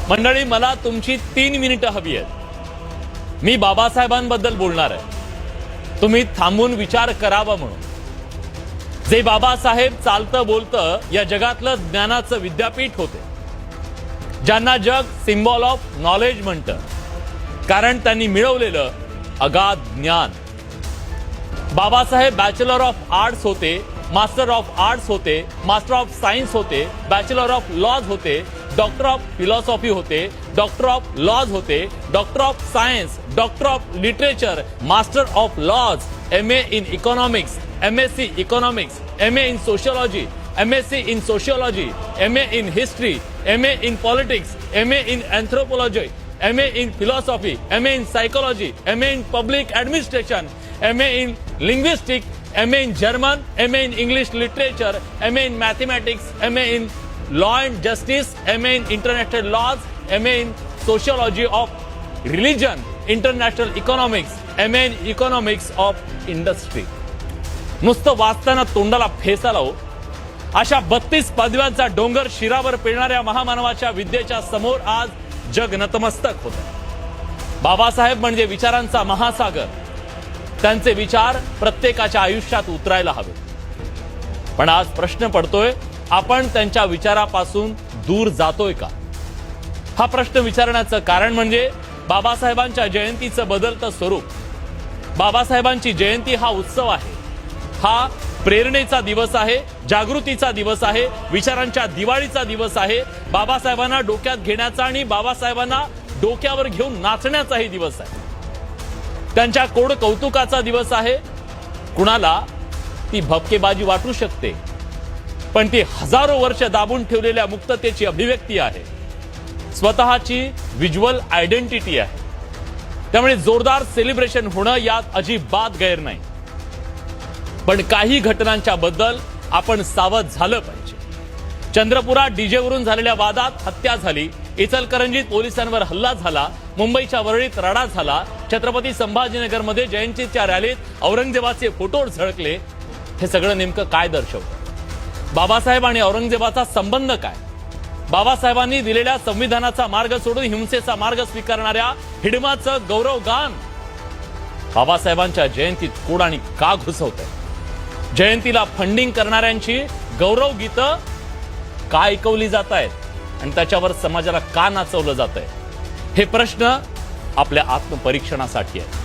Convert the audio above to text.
मंडळी, मला तुमची 3 मिनिटं हवी आहेत. मी बाबासाहेबांबद्दल बोलणार आहे. तुम्ही थांबून विचार करावा म्हणून. जे बाबासाहेब चालतं बोलतं या जगातलं ज्ञानाचं विद्यापीठ होते, ज्यांना जग सिम्बॉल ऑफ नॉलेज म्हणतं, कारण त्यांनी मिळवलेलं अगाध ज्ञान. बाबासाहेब बॅचलर ऑफ आर्ट्स होते, मास्टर ऑफ आर्ट्स होते, मास्टर ऑफ सायन्स होते, बॅचलर ऑफ लॉज होते, डॉक्टर ऑफ फिलॉसॉफी होते, डॉक्टर ऑफ लॉज होते, doctor of science, doctor of literature, master of laws, MA in economics, MSc economics, MA in sociology, MSc in sociology, MA in history, MA in politics, MA in anthropology, MA in philosophy, MA in psychology, MA in public administration, MA in linguistics, MA in German, MA in English literature, MA in mathematics, MA in law and justice, MA in international laws, MA in sociology of religion, international economics, MA in economics of industry. नुसतं वाचताना तोंडाला face आला हो. अशा 32 पदव्यांचा डोंगर शिरावर पेरणाऱ्या महामानवाच्या विद्येच्या समोर आज जग नतमस्तक होतं. बाबासाहेब म्हणजे विचारांचा महासागर. त्यांचे विचार प्रत्येकाच्या आयुष्यात उतरायला हवे. पण आज प्रश्न पडतोय, आपण त्यांच्या विचारापासून दूर जातोय का? हा प्रश्न विचारण्याचं कारण म्हणजे बाबासाहेबांच्या जयंतीचं बदलतं स्वरूप. बाबासाहेबांची जयंती हा उत्सव आहे, हा प्रेरणेचा दिवस आहे, जागृतीचा दिवस आहे, विचारांच्या दिवाळीचा दिवस आहे, बाबासाहेबांना डोक्यात घेण्याचा आणि बाबासाहेबांना डोक्यावर घेऊन नाचण्याचाही दिवस आहे. त्यांच्या कोड कौतुकाचा दिवस आहे. कुणाला ती भपकेबाजी वाटू शकते, पण ती हजारो वर्ष दाबून ठेवलेल्या मुक्ततेची अभिव्यक्ती आहे, स्वतःची व्हिज्युअल आयडेंटिटी आहे. त्यामुळे जोरदार सेलिब्रेशन होणं यात अजिबात गैर नाही. पण काही घटनांच्या बद्दल आपण सावध झालं पाहिजे. चंद्रपुरात डीजेवरून झालेल्या वादात हत्या झाली, इचलकरंजीत पोलिसांवर हल्ला झाला, मुंबईच्या वरळीत राडा झाला, छत्रपती संभाजीनगरमध्ये जयंतीच्या रॅलीत औरंगजेबाचे फोटो झळकले. हे सगळं नेमकं काय दर्शवतं? बाबासाहेब आणि औरंगजेबाचा संबंध काय? बाबासाहेबांनी दिलेल्या संविधानाचा मार्ग सोडून हिंसेचा मार्ग स्वीकारणाऱ्या हिडमाचं गौरवगान बाबासाहेबांच्या जयंतीत कोण आणि का घुसवतंय? जयंतीला फंडिंग करणाऱ्यांची गौरव गीतं का ऐकवली जात आहेत आणि त्याच्यावर समाजाला का नाचवलं जात आहे? हे प्रश्न आपल्या आत्मपरीक्षणासाठी आहे.